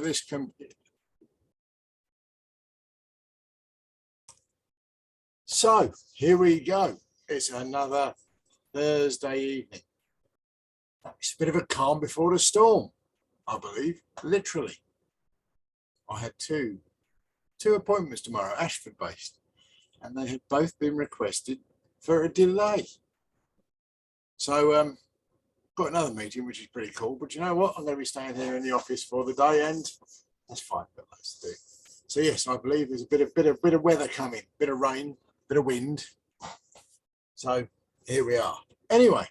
this So here we go. It's another Thursday evening. It's a bit of a calm before the storm, I believe, literally. I had two appointments tomorrow, Ashford based, and they had both been requested for a delay. So got another meeting, which is pretty cool, but you know what? I'm going to be staying here in the office for the day, and that's fine, but lots to do. So yes, I believe there's a bit of weather coming, bit of rain, bit of wind. So here we are. Anyway,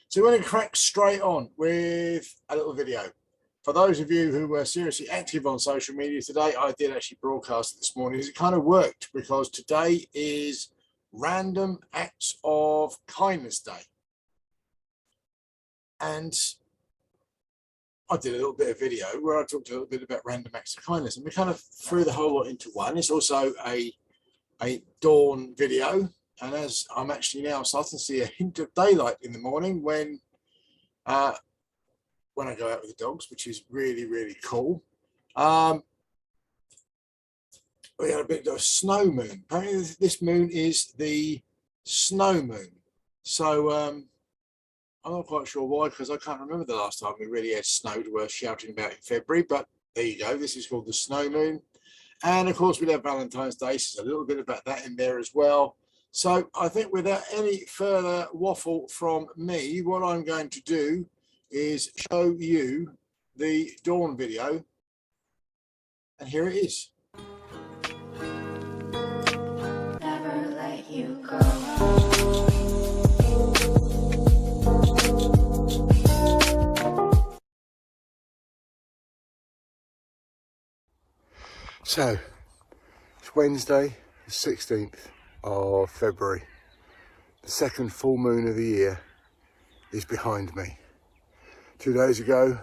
so we're going to crack straight on with a little video. For those of you who were seriously active on social media today, I did actually broadcast it this morning. It kind of worked because today is Random Acts of Kindness Day. And I did a little bit of video where I talked a little bit about random acts of kindness, and we kind of threw the whole lot into one. It's also a dawn video, and as I'm actually now starting to see a hint of daylight in the morning when I go out with the dogs, which is really, really cool. We had a bit of a snow moon. Apparently this moon is the snow moon. So I'm not quite sure why, because I can't remember the last time we really had snow worth shouting about in February, but there you go. This is called the snow moon. And of course, we have Valentine's Day, so there's a little bit about that in there as well. So I think without any further waffle from me, what I'm going to do is show you the dawn video. And here it is. Never let you go. So, it's Wednesday, the 16th of February. The second full moon of the year is behind me. 2 days ago,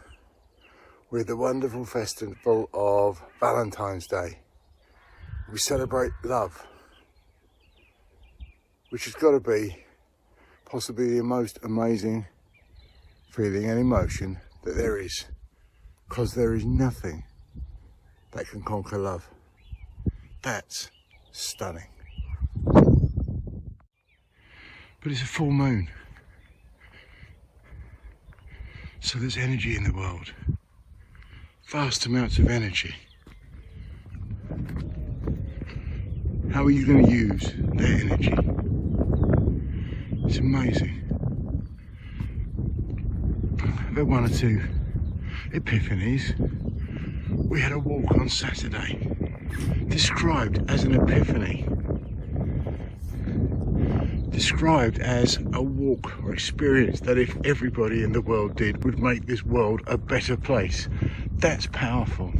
we had the wonderful festival of Valentine's Day. We celebrate love, which has got to be possibly the most amazing feeling and emotion that there is, because there is nothing that can conquer love. That's stunning. But it's a full moon, so there's energy in the world, vast amounts of energy. How are you going to use that energy? It's amazing. I've had one or two epiphanies. We had a walk on Saturday, described as an epiphany, described as a walk or experience that if everybody in the world did would make this world a better place. That's powerful.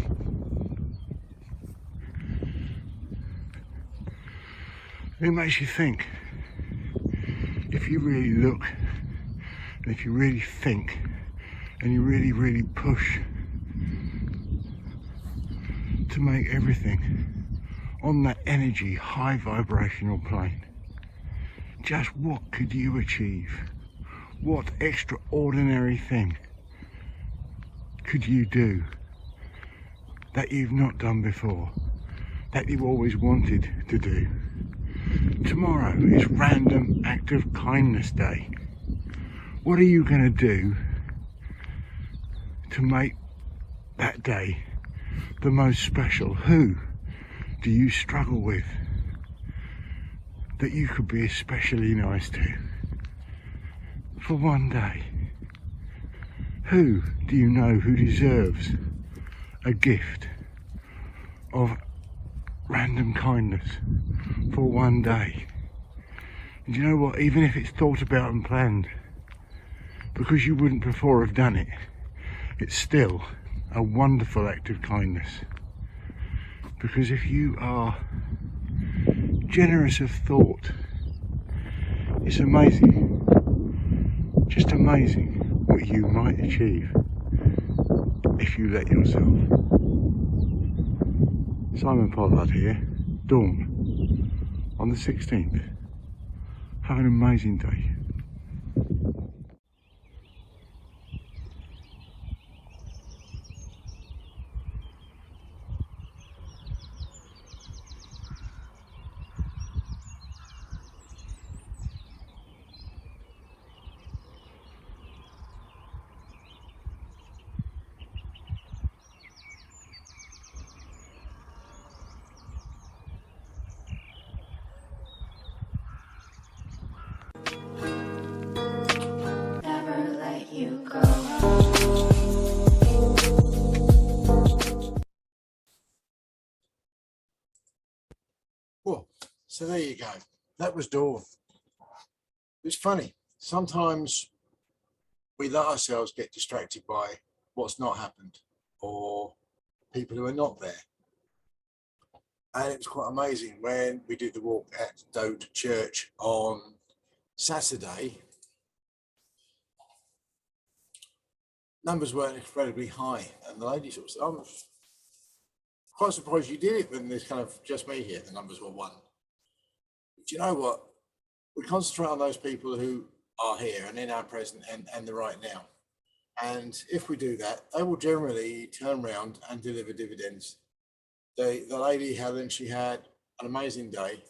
It makes you think. If you really look, and if you really think, and you really, really push to make everything on that energy, high vibrational plane, just what could you achieve? What extraordinary thing could you do that you've not done before, that you've always wanted to do? Tomorrow is Random Act of Kindness Day. What are you going to do to make that day the most special? Who do you struggle with that you could be especially nice to for one day? Who do you know who deserves a gift of random kindness for one day? And you know what, even if it's thought about and planned, because you wouldn't before have done it, it's still a wonderful act of kindness. Because if you are generous of thought, it's amazing, just amazing what you might achieve if you let yourself. Simon Pollard here, dawn on the 16th. Have an amazing day. So there you go. That was Dawn. It's funny. Sometimes we let ourselves get distracted by what's not happened or people who are not there. And it was quite amazing when we did the walk at Dote Church on Saturday. Numbers weren't incredibly high, and the lady sort of said, I'm quite surprised you did it when there's kind of just me here. The numbers were 1. But you know what? We concentrate on those people who are here and in our present and the right now. And if we do that, they will generally turn around and deliver dividends. The lady, Helen, she had an amazing day.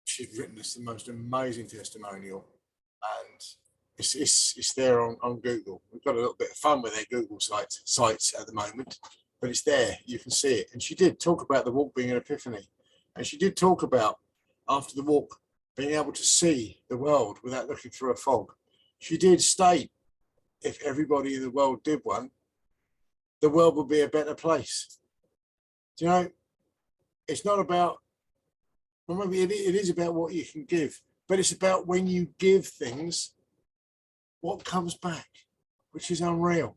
She'd written us the most amazing testimonial, and it's there on Google. We've got a little bit of fun with their Google sites at the moment, but it's there. You can see it. And she did talk about the walk being an epiphany. And she did talk about, after the walk, being able to see the world without looking through a fog. She did state, if everybody in the world did one, the world would be a better place. Do you know, it's not about, well, maybe it is about what you can give, but it's about when you give things, what comes back, which is unreal.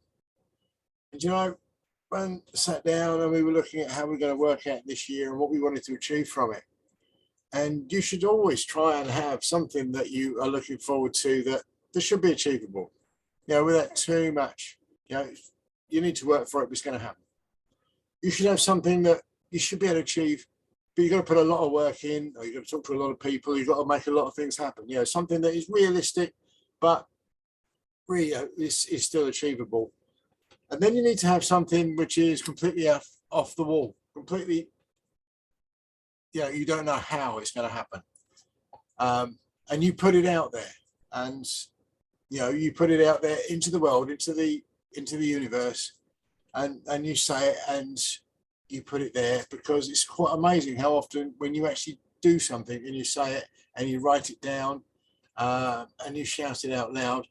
And you know, when I sat down and we were looking at how we're going to work out this year and what we wanted to achieve from it, and you should always try and have something that you are looking forward to that should be achievable. You know, without too much, you know, you need to work for it, but it's going to happen. You should have something that you should be able to achieve, but you've got to put a lot of work in, or you've got to talk to a lot of people, you've got to make a lot of things happen. You know, something that is realistic, but really is still achievable. And then you need to have something which is completely off the wall, completely, you know, you don't know how it's going to happen. And you put it out there, and, you know, you put it out there into the world, into the universe, and you say it and you put it there, because it's quite amazing how often when you actually do something and you say it and you write it down and you shout it out loud,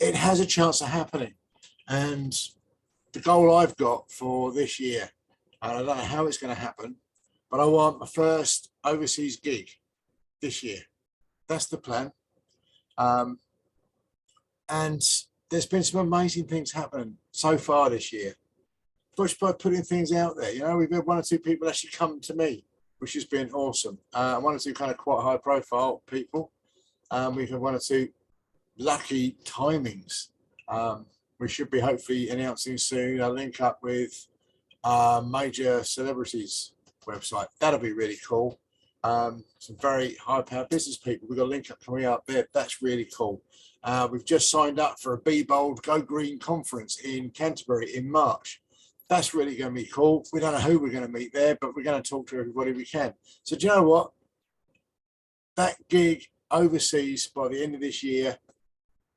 it has a chance of happening. And the goal I've got for this year, and I don't know how it's going to happen, but I want my first overseas gig this year. That's the plan. And there's been some amazing things happening so far this year, just by putting things out there. You know, we've had 1 or 2 people actually come to me, which has been awesome. 1 or 2 kind of quite high profile people. We've had 1 or 2 lucky timings. We should be hopefully announcing soon a link up with major celebrities website. That'll be really cool. Some very high powered business people. We've got a link up coming up there. That's really cool. We've just signed up for a Be Bold Go Green conference in Canterbury in March. That's really going to be cool. We don't know who we're going to meet there, but we're going to talk to everybody we can. So do you know what? That gig overseas by the end of this year,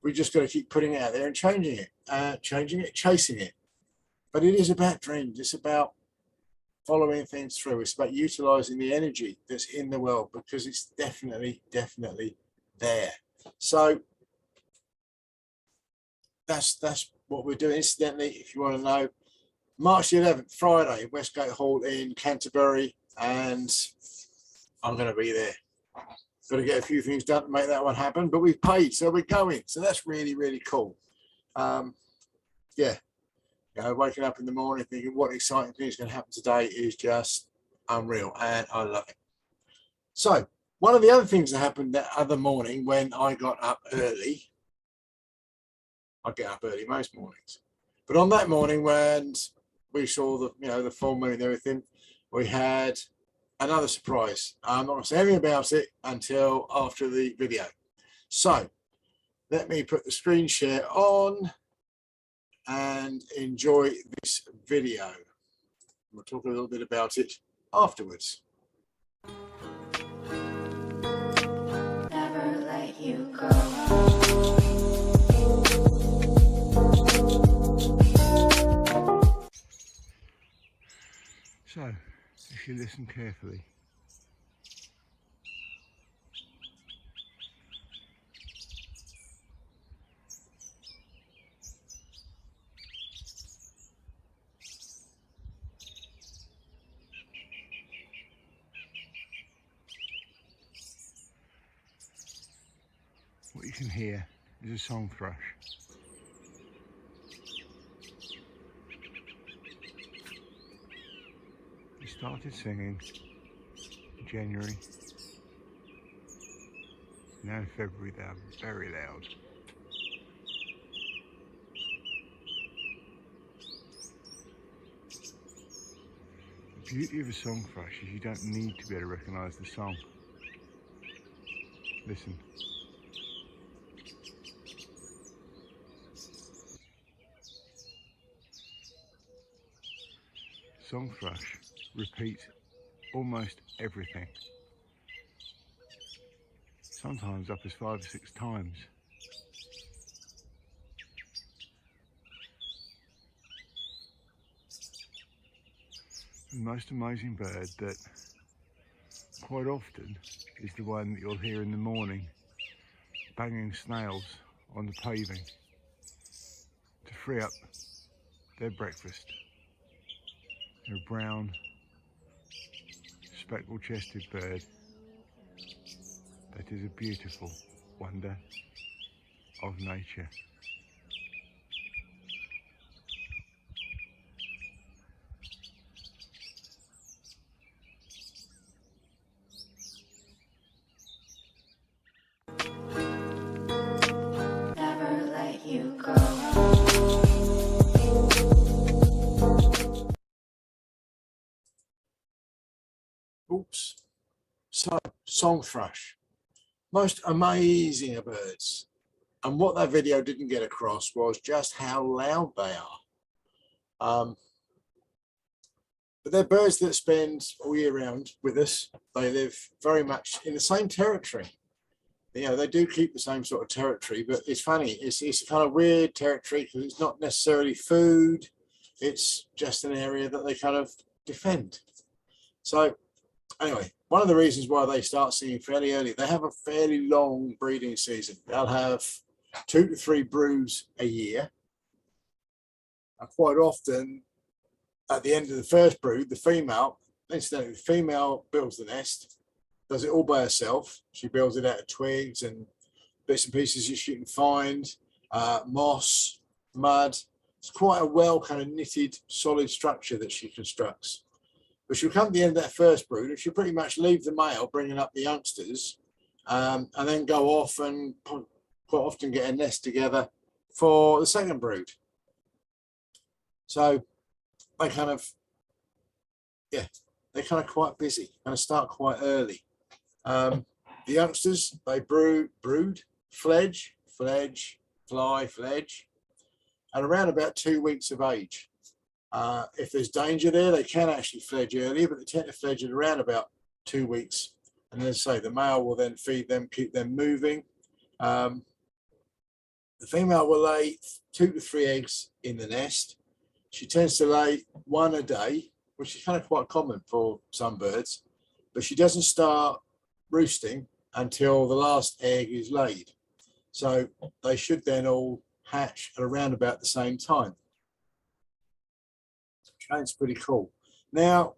we just got to keep putting it out there and changing it, chasing it. But it is about dreams. It's about following things through. It's about utilizing the energy that's in the world, because it's definitely there. So that's what we're doing. Incidentally, if you want to know, March the 11th, Friday, Westgate Hall in Canterbury, and I'm going to be there. Got to get a few things done to make that one happen, but we've paid, so we're going. So that's really cool. Yeah, you know, waking up in the morning thinking what exciting thing is going to happen today is just unreal, and I love it. So one of the other things that happened that other morning when I got up early, I get up early most mornings, but on that morning when we saw the full moon and everything, we had another surprise. I'm not going to say anything about it until after the video. So let me put the screen share on and enjoy this video. We'll talk a little bit about it afterwards. Never let you go. So, if you listen carefully, you can hear is a song thrush. He started singing in January. Now in February they're very loud. The beauty of a song thrush is you don't need to be able to recognise the song. Listen. Song thrush repeat almost everything. Sometimes up as 5 or 6 times. The most amazing bird that quite often is the one that you'll hear in the morning banging snails on the paving to free up their breakfast. They're a brown, speckled chested bird that is a beautiful wonder of nature. Never let you go. Oops. So, song thrush. Most amazing of birds. And what that video didn't get across was just how loud they are. But they're birds that spend all year round with us. They live very much in the same territory. You know, they do keep the same sort of territory, but it's funny. It's a kind of weird territory because it's not necessarily food. It's just an area that they kind of defend. So anyway, one of the reasons why they start singing fairly early, they have a fairly long breeding season. They'll have 2 to 3 broods a year. And quite often, at the end of the first brood, the female, incidentally, the female builds the nest, does it all by herself. She builds it out of twigs and bits and pieces that she can find, moss, mud. It's quite a well kind of knitted, solid structure that she constructs. But she'll come to the end of that first brood and she'll pretty much leave the male bringing up the youngsters and then go off and quite often get a nest together for the second brood. So they kind of, yeah, they're kind of quite busy, kind of start quite early. The youngsters, they brood, fledge, fly, fledge, and around about 2 weeks of age. If there's danger there, they can actually fledge earlier, but they tend to fledge at around about 2 weeks. And as I say, the male will then feed them, keep them moving. The female will lay 2 to 3 eggs in the nest. She tends to lay 1 a day, which is kind of quite common for some birds, but she doesn't start roosting until the last egg is laid. So they should then all hatch at around about the same time. It's pretty cool. Now,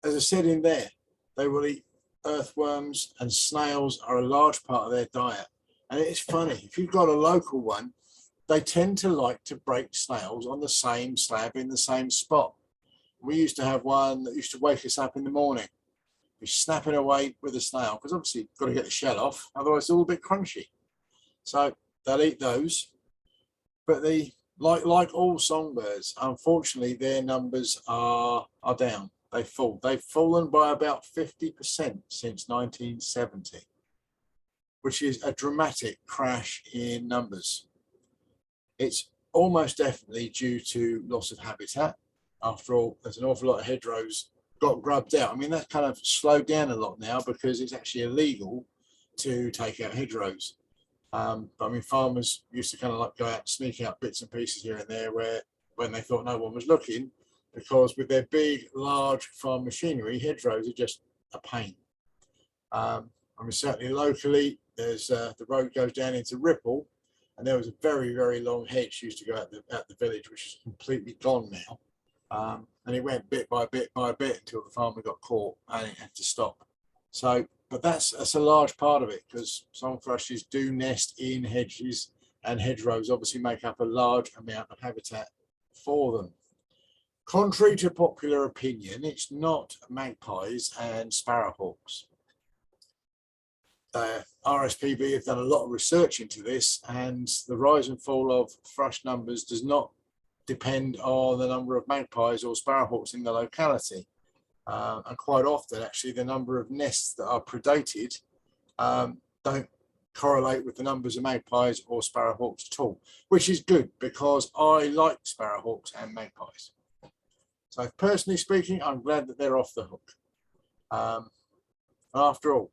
as I said in there, they will eat earthworms, and snails are a large part of their diet. And it's funny, if you've got a local one, they tend to like to break snails on the same slab in the same spot. We used to have one that used to wake us up in the morning. We're snapping away with a snail, because obviously you've got to get the shell off, otherwise it's all a bit crunchy. So they'll eat those. But like all songbirds, unfortunately, their numbers are down. They've fallen by about 50% since 1970, which is a dramatic crash in numbers. It's almost definitely due to loss of habitat. After all, there's an awful lot of hedgerows got grubbed out. I mean, that's kind of slowed down a lot now because it's actually illegal to take out hedgerows. But I mean, farmers used to kind of like go out and sneak out bits and pieces here and there when they thought no one was looking, because with their big, large farm machinery, hedgerows are just a pain. I mean, certainly locally, there's the road goes down into Ripple, and there was a very, very long hedge used to go out the village, which is completely gone now. And it went bit by bit by bit until the farmer got caught and it had to stop. So, but that's a large part of it, because song thrushes do nest in hedges, and hedgerows obviously make up a large amount of habitat for them. Contrary to popular opinion, it's not magpies and sparrowhawks. RSPB have done a lot of research into this, and the rise and fall of thrush numbers does not depend on the number of magpies or sparrowhawks in the locality. And quite often, actually, the number of nests that are predated don't correlate with the numbers of magpies or sparrowhawks at all, which is good, because I like sparrowhawks and magpies. So personally speaking, I'm glad that they're off the hook. After all,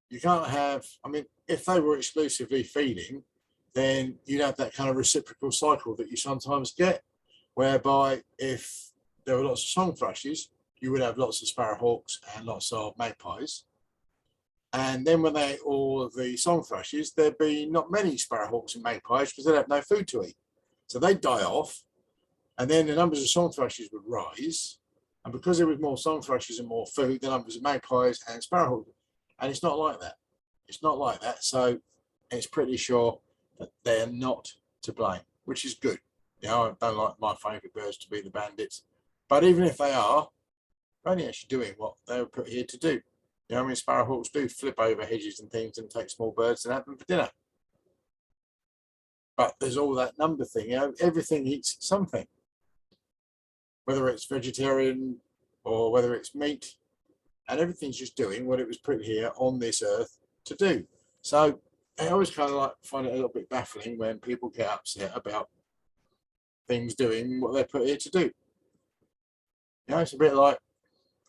you can't have, I mean, if they were exclusively feeding, then you'd have that kind of reciprocal cycle that you sometimes get, whereby if there were lots of song thrushes, you would have lots of sparrowhawks and lots of magpies. And then when they ate all of the song thrushes, there'd be not many sparrowhawks and magpies, because they'd have no food to eat. So they'd die off, and then the numbers of song thrushes would rise. And because there was more song thrushes and more food, the numbers of magpies and sparrowhawks. And it's not like that. It's not like that. So it's pretty sure that they're not to blame, which is good. You know, I don't like my favourite birds to be the bandits. But even if they are, they're only actually doing what they were put here to do. You know, I mean, sparrowhawks do flip over hedges and things and take small birds and have them for dinner. But there's all that number thing. You know, everything eats something, whether it's vegetarian or whether it's meat, and everything's just doing what it was put here on this earth to do. So I always kind of like find it a little bit baffling when people get upset about things doing what they're put here to do. You know, it's a bit like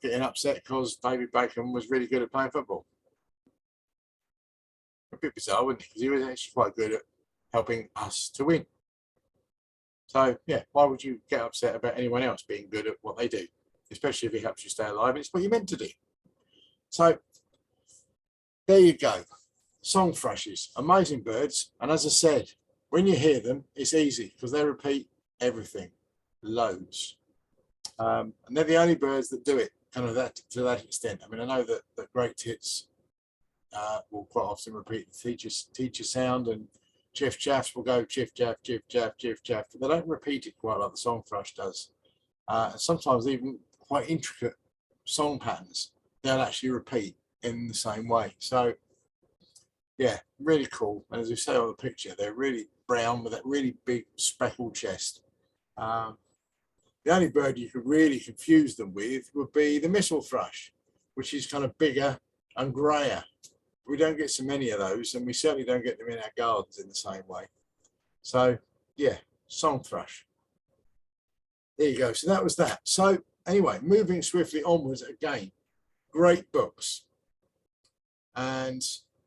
getting upset because David Beckham was really good at playing football. A bit bizarre, wouldn't it? Because he was actually quite good at helping us to win. So yeah, why would you get upset about anyone else being good at what they do, especially if it helps you stay alive? It's what you're meant to do. So there you go. Song thrushes, amazing birds. And as I said, when you hear them, it's easy because they repeat everything, loads. And they're the only birds that do it kind of that to that extent. I mean, I know that great tits will quite often repeat the teacher sound, and chiff chaffs will go chiff chaff, chiff chaff, chiff chaff, but they don't repeat it quite like the song thrush does. And sometimes even quite intricate song patterns they'll actually repeat in the same way. So yeah, really cool. And as you say on the picture, they're really brown with that really big speckled chest. The only bird you could really confuse them with would be the missel thrush, which is kind of bigger and grayer. We don't get so many of those, and we certainly don't get them in our gardens in the same way. So yeah, song thrush. There you go. So that was that. So anyway, moving swiftly onwards again, great books. And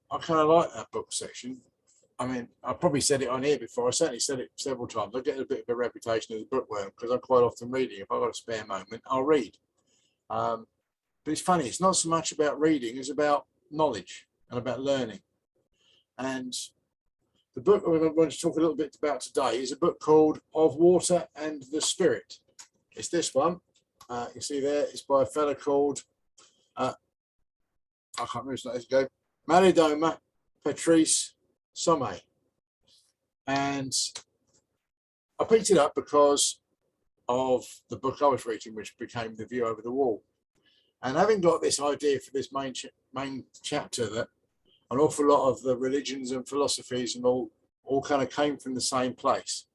I kind of like that book section. I mean, I probably said it on here before. I certainly said it several times. I get a bit of a reputation as a bookworm because I'm quite often reading. If I've got a spare moment, I'll read. But it's funny. It's not so much about reading. It's about knowledge and about learning. And the book I'm going to talk a little bit about today is a book called Of Water and the Spirit. It's this one. You see there, it's by a fellow called, I can't remember his name, let's go, Malidoma Patrice Some. And I picked it up because of the book I was reading, which became The View Over the Wall. And having got this idea for this main chapter that an awful lot of the religions and philosophies and all kind of came from the same place,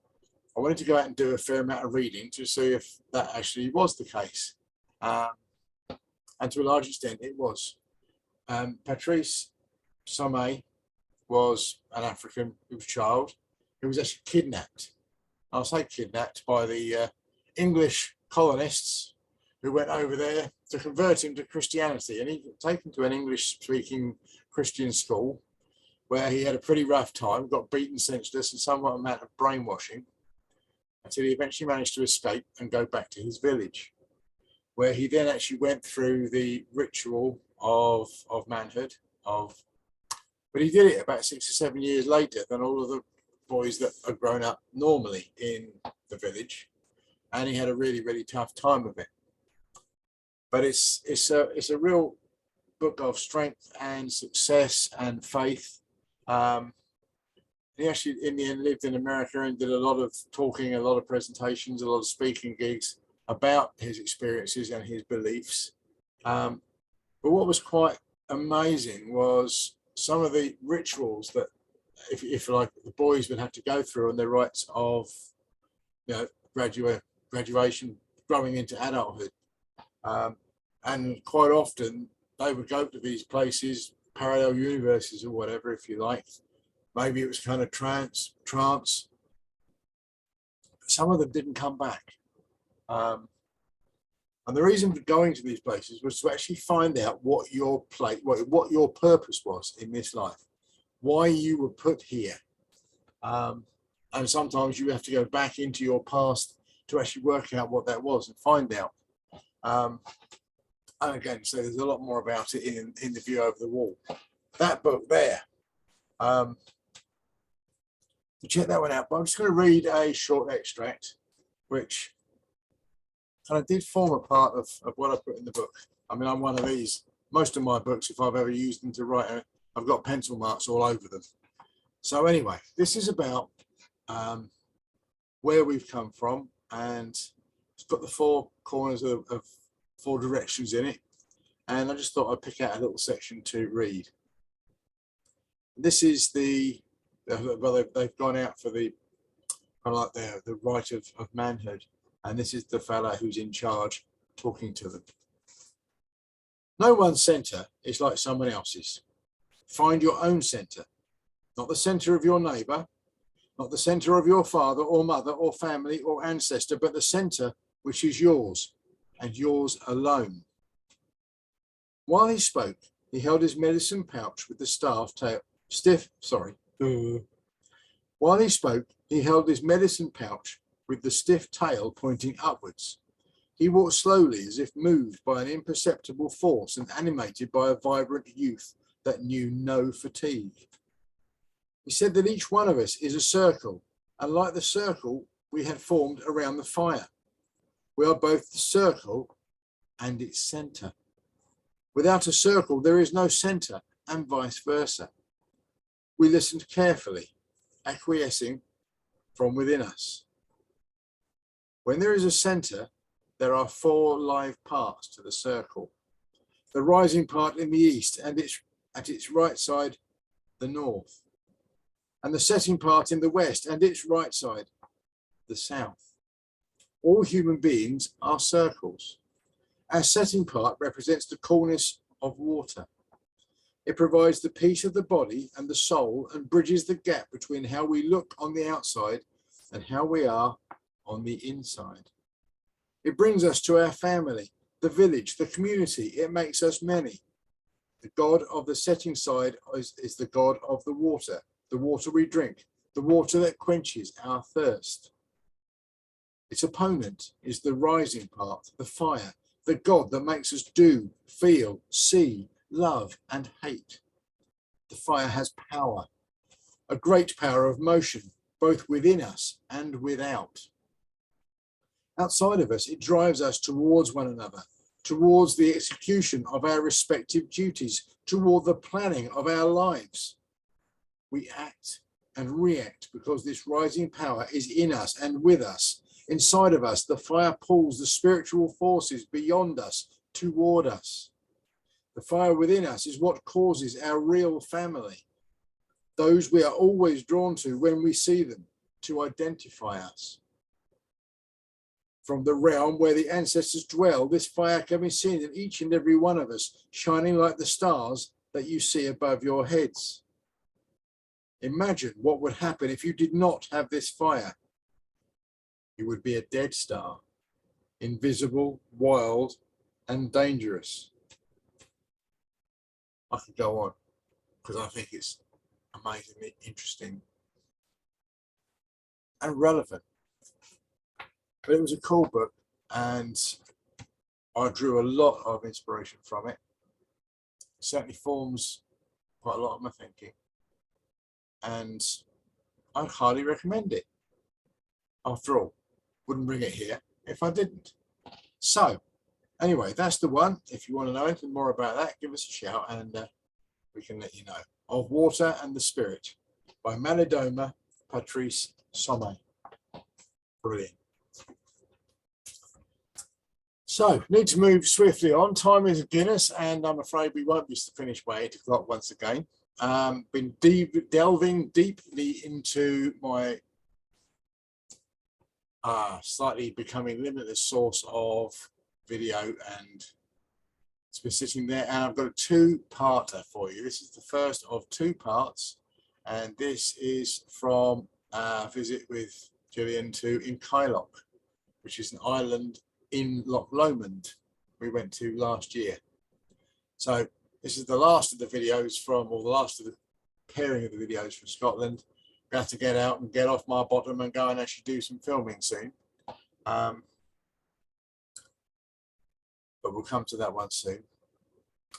I wanted to go out and do a fair amount of reading to see if that actually was the case. And to a large extent, it was. Patrice Some was an African child who was actually kidnapped. I'll say kidnapped by the English colonists who went over there to convert him to Christianity. And he got taken to an English-speaking Christian school where he had a pretty rough time, got beaten senseless and somewhat amount of brainwashing, until he eventually managed to escape and go back to his village, where he then actually went through the ritual of manhood, but he did it about 6 or 7 years later than all of the boys that are grown up normally in the village, and he had a really, really tough time of it. But it's a real book of strength and success and faith. He actually, in the end, lived in America and did a lot of talking, a lot of presentations, a lot of speaking gigs about his experiences and his beliefs. But what was quite amazing was some of the rituals that, if like, the boys would have to go through on their rites of, you know, graduation, growing into adulthood. And quite often they would go to these places, parallel universes or whatever, if you like. Maybe it was kind of trance. Some of them didn't come back. And the reason for going to these places was to actually find out what your purpose was in this life, why you were put here. And sometimes you have to go back into your past to actually work out what that was and find out. And again, so there's a lot more about it in the view over the wall. That book there, so check that one out. But I'm just going to read a short extract, which kind of did form a part of what I put in the book. I mean, I'm one of these. Most of my books, if I've ever used them to write, I've got pencil marks all over them. So anyway, this is about where we've come from, and it's got the four corners of 4 directions in it. And I just thought I'd pick out a little section to read. This is well, they've gone out for the kind of like the right of manhood, and this is the fella who's in charge talking to them. No one's centre is like someone else's. Find your own centre, not the centre of your neighbour, not the centre of your father or mother or family or ancestor, but the centre which is yours and yours alone. While he spoke, he held his medicine pouch with the While he spoke, he held his medicine pouch with the stiff tail pointing upwards. He walked slowly, as if moved by an imperceptible force and animated by a vibrant youth that knew no fatigue. He said that each one of us is a circle, and like the circle we had formed around the fire, we are both the circle and its centre. Without a circle, there is no centre, and vice versa. We listened carefully, acquiescing from within us. When there is a centre, there are 4 live parts to the circle. The rising part in the east, and at its right side, the north. And the setting part in the west, and its right side, the south. All human beings are circles. Our setting part represents the coolness of water. It provides the peace of the body and the soul and bridges the gap between how we look on the outside and how we are on the inside. It brings us to our family, the village, the community. It makes us many. The God of the setting side is the God of the water we drink, the water that quenches our thirst. Its opponent is the rising part, the fire, the God that makes us do, feel, see, love, and hate. The fire has power, a great power of motion, both within us and without. Outside of us, it drives us towards one another, towards the execution of our respective duties, toward the planning of our lives. We act and react because this rising power is in us and with us. Inside of us, the fire pulls the spiritual forces beyond us toward us. The fire within us is what causes our real family, those we are always drawn to when we see them, to identify us. From the realm where the ancestors dwell, this fire can be seen in each and every one of us, shining like the stars that you see above your heads. Imagine what would happen if you did not have this fire. You would be a dead star, invisible, wild, and dangerous. I could go on because I think it's amazingly interesting and relevant. But it was a cool book, and I drew a lot of inspiration from it. It certainly forms quite a lot of my thinking, and I highly recommend it. After all, wouldn't bring it here if I didn't. So, Anyway, that's the one. If you want to know anything more about that, give us a shout and we can let you know. Of Water and the Spirit by Malidoma Patrice Some. Brilliant. So, need to move swiftly on. Time is a Guinness, and I'm afraid we won't be finished by 8 o'clock once again. Been delving deeply into my slightly becoming limitless source of video, and it's been sitting there, and I've got a two-parter for you. This is the first of 2 parts, and this is from a visit with Gillian to Inchailloch, which is an island in Loch Lomond we went to last year. So this is the last of the videos from, or the last of the pairing of the videos from Scotland. I have to get out and get off my bottom and go and actually do some filming soon. But we'll come to that one soon.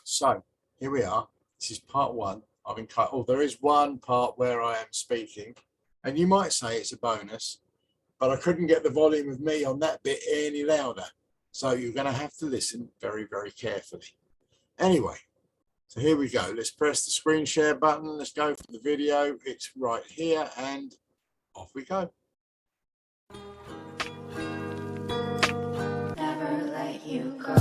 So here we are. This is part 1 of Inchailloch. Oh, there is one part where I am speaking, and you might say it's a bonus, but I couldn't get the volume of me on that bit any louder. So you're going to have to listen very, very carefully. Anyway, so here we go. Let's press the screen share button. Let's go for the video. It's right here, and off we go. Never let you go.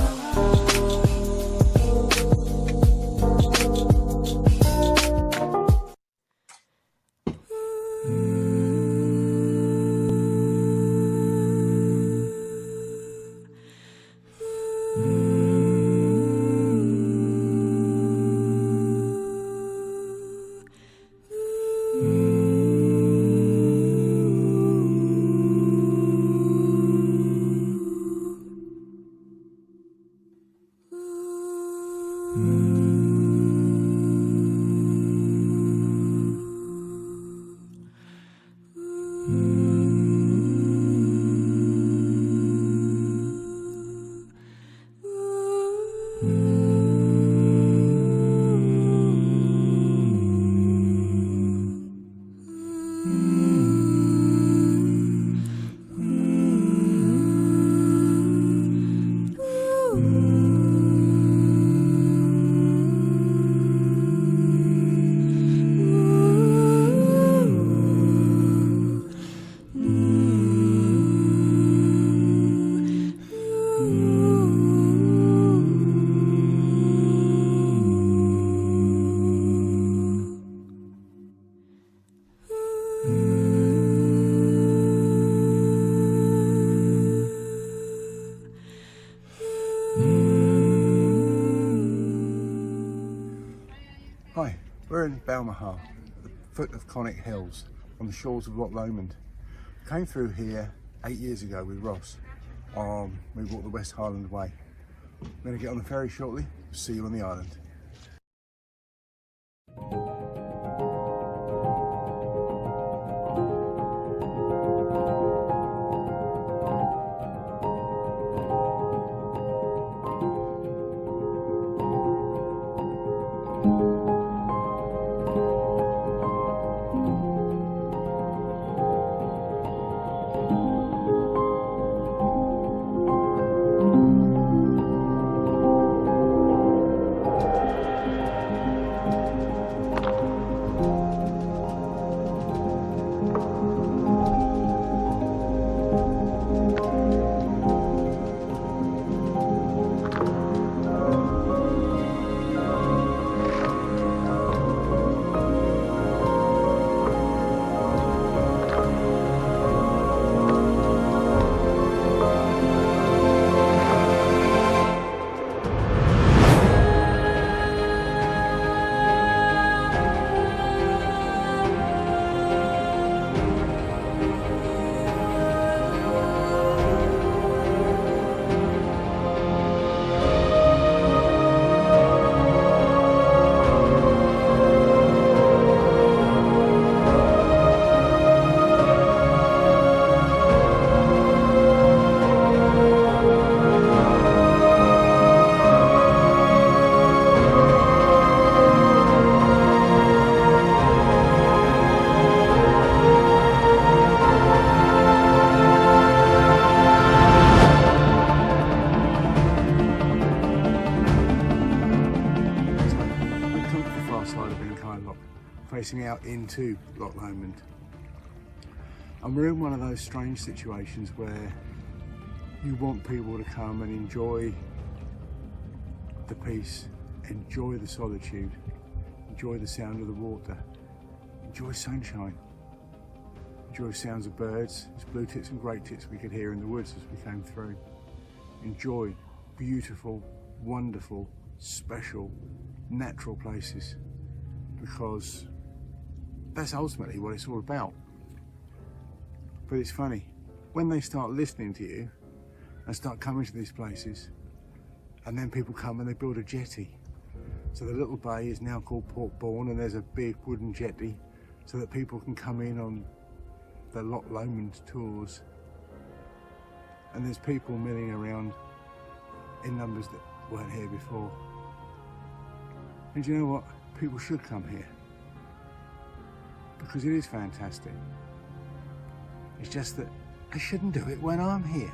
Hi, we're in Balmoral, at the foot of Conic Hills, on the shores of Loch Lomond. Came through here 8 years ago with Ross. We walked the West Highland Way. I'm going to get on the ferry shortly. See you on the island. facing out into Loch Lomond. And we're in one of those strange situations where you want people to come and enjoy the peace, enjoy the solitude, enjoy the sound of the water, enjoy sunshine, enjoy sounds of birds. There's blue tits and great tits we could hear in the woods as we came through. Enjoy beautiful, wonderful, special, natural places, because that's ultimately what it's all about. But it's funny, when they start listening to you and start coming to these places, and then people come and they build a jetty. So the little bay is now called Port Bourne, and there's a big wooden jetty so that people can come in on the Loch Lomond tours. And there's people milling around in numbers that weren't here before. And you know what? People should come here, because it is fantastic. It's just that I shouldn't do it when I'm here.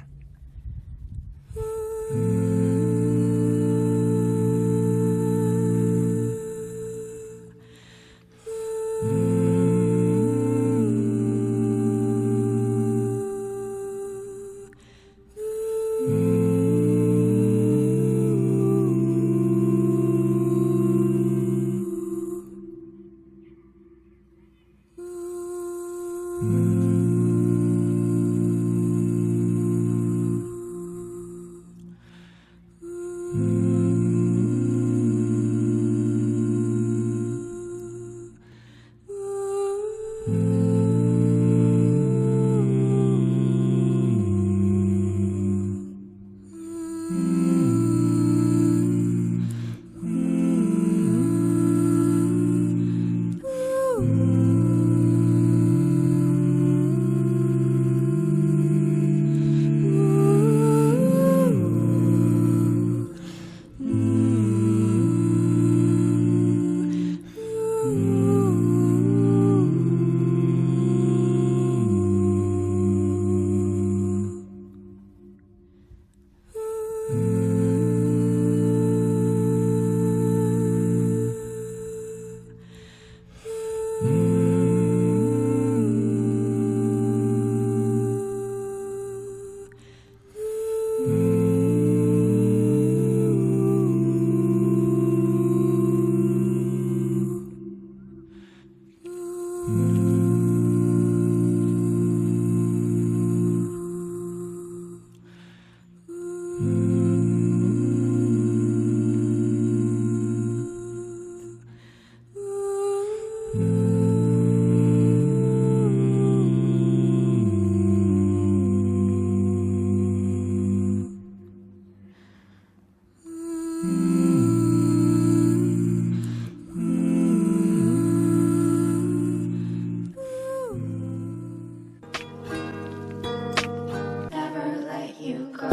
Never let you go.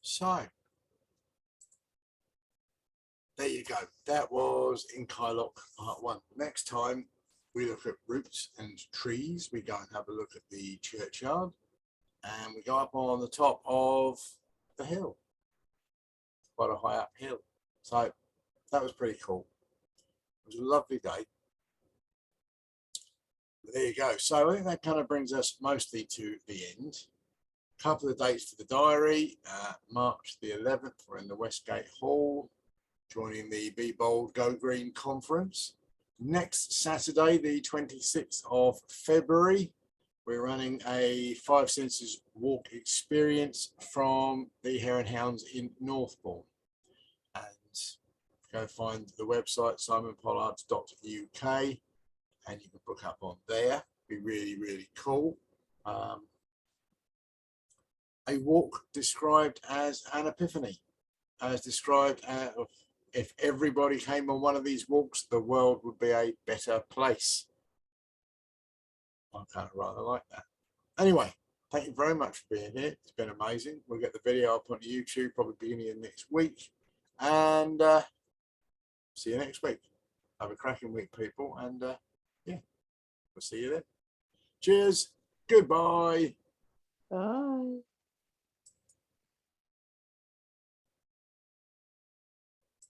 So there you go. That was Inchailloch Part 1. Next time we look at roots and trees. We go and have a look at the churchyard, and we go up on the top of the hill. Quite a high up hill. So that was pretty cool. It was a lovely day. But there you go. So I think that kind of brings us mostly to the end. A couple of dates for the diary. March the 11th, we're in the Westgate Hall, joining the Be Bold, Go Green conference. Next Saturday, the 26th of February, we're running a Five Senses walk experience from the Hare and Hounds in Northbourne. And go find the website simonpollards.uk, and you can book up on there. Be really, really cool. A walk described as an epiphany, as described as if everybody came on one of these walks, the world would be a better place. I kind of rather like that. Anyway, thank you very much for being here. It's been amazing. We'll get the video up on YouTube probably beginning of next week. And see you next week. Have a cracking week, people. And yeah, we'll see you then. Cheers. Goodbye. Bye.